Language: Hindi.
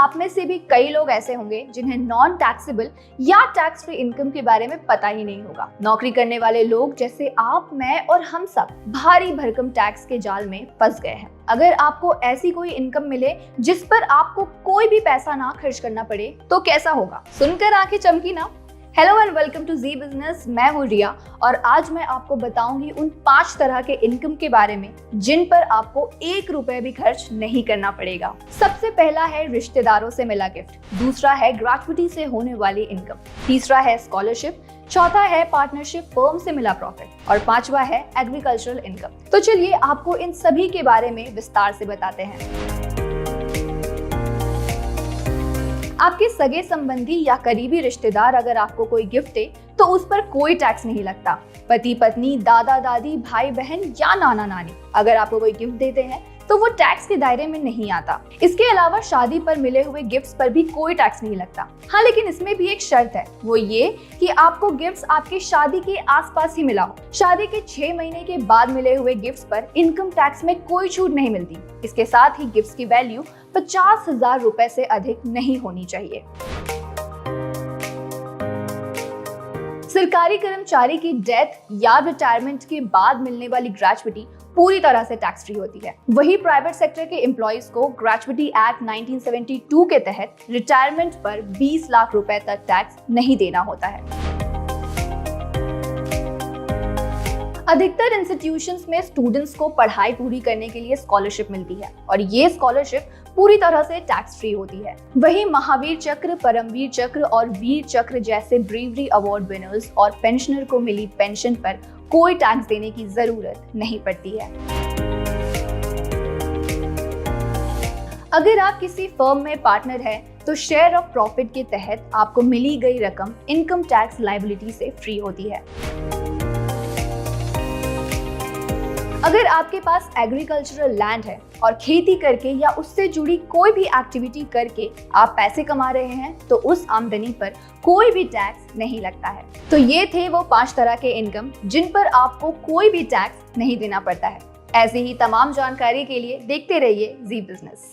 आप में से भी कई लोग ऐसे होंगे जिन्हें नॉन टैक्सेबल या टैक्स फ्री इनकम के बारे में पता ही नहीं होगा। नौकरी करने वाले लोग जैसे आप, मैं और हम सब भारी भरकम टैक्स के जाल में फंस गए हैं। अगर आपको ऐसी कोई इनकम मिले जिस पर आपको कोई भी पैसा ना खर्च करना पड़े तो कैसा होगा? सुनकर आंखें चमकी ना? Hello and welcome to Zee business. मैं हूँ रिया और आज मैं आपको बताऊंगी उन 5 तरह के इनकम के बारे में जिन पर आपको 1 रुपए भी खर्च नहीं करना पड़ेगा। सबसे पहला है रिश्तेदारों से मिला गिफ्ट, दूसरा है ग्रेचुइटी से होने वाली इनकम, तीसरा है स्कॉलरशिप, चौथा है पार्टनरशिप फर्म से मिला प्रॉफिट और पांचवा है एग्रीकल्चरल इनकम। तो चलिए आपको इन सभी के बारे में विस्तार से बताते हैं। आपके सगे संबंधी या करीबी रिश्तेदार अगर आपको कोई गिफ्ट दे तो उस पर कोई टैक्स नहीं लगता। पति पत्नी, दादा दादी, भाई बहन या नाना नानी अगर आपको कोई गिफ्ट देते हैं तो वो टैक्स के दायरे में नहीं आता। इसके अलावा शादी पर मिले हुए गिफ्ट्स पर भी कोई टैक्स नहीं लगता। हाँ, लेकिन इसमें भी एक शर्त है, वो ये कि आपको गिफ्ट्स आपकी शादी के आसपास ही मिला हो। शादी के 6 महीने के बाद मिले हुए गिफ्ट्स पर इनकम टैक्स में कोई छूट नहीं मिलती। इसके साथ ही गिफ्ट्स की वैल्यू 50,000 रुपए से अधिक नहीं होनी चाहिए। सरकारी कर्मचारी की डेथ या रिटायरमेंट के बाद मिलने वाली ग्रेचुइटी पूरी तरह से टैक्स फ्री होती है। वही प्राइवेट सेक्टर के एम्प्लॉइज को ग्रेचुइटी एक्ट 1972 के तहत रिटायरमेंट पर 20 लाख रुपए तक टैक्स नहीं देना होता है। अधिकतर इंस्टीट्यूशंस में स्टूडेंट्स को पढ़ाई पूरी करने के लिए स्कॉलरशिप मिलती है और ये स्कॉलरशिप पूरी तरह से टैक्स फ्री होती है। वही महावीर चक्र, परमवीर चक्र और वीर चक्र जैसे ब्रेवरी अवार्ड विनर्स और पेंशनर को मिली पेंशन पर कोई टैक्स देने की जरूरत नहीं पड़ती है। अगर आप किसी फर्म में पार्टनर हैं तो शेयर ऑफ प्रॉफिट के तहत आपको मिली गई रकम इनकम टैक्स लायबिलिटी से फ्री होती है। अगर आपके पास एग्रीकल्चरल लैंड है और खेती करके या उससे जुड़ी कोई भी एक्टिविटी करके आप पैसे कमा रहे हैं तो उस आमदनी पर कोई भी टैक्स नहीं लगता है। तो ये थे वो 5 तरह के इनकम जिन पर आपको कोई भी टैक्स नहीं देना पड़ता है। ऐसी ही तमाम जानकारी के लिए देखते रहिए जी बिजनेस।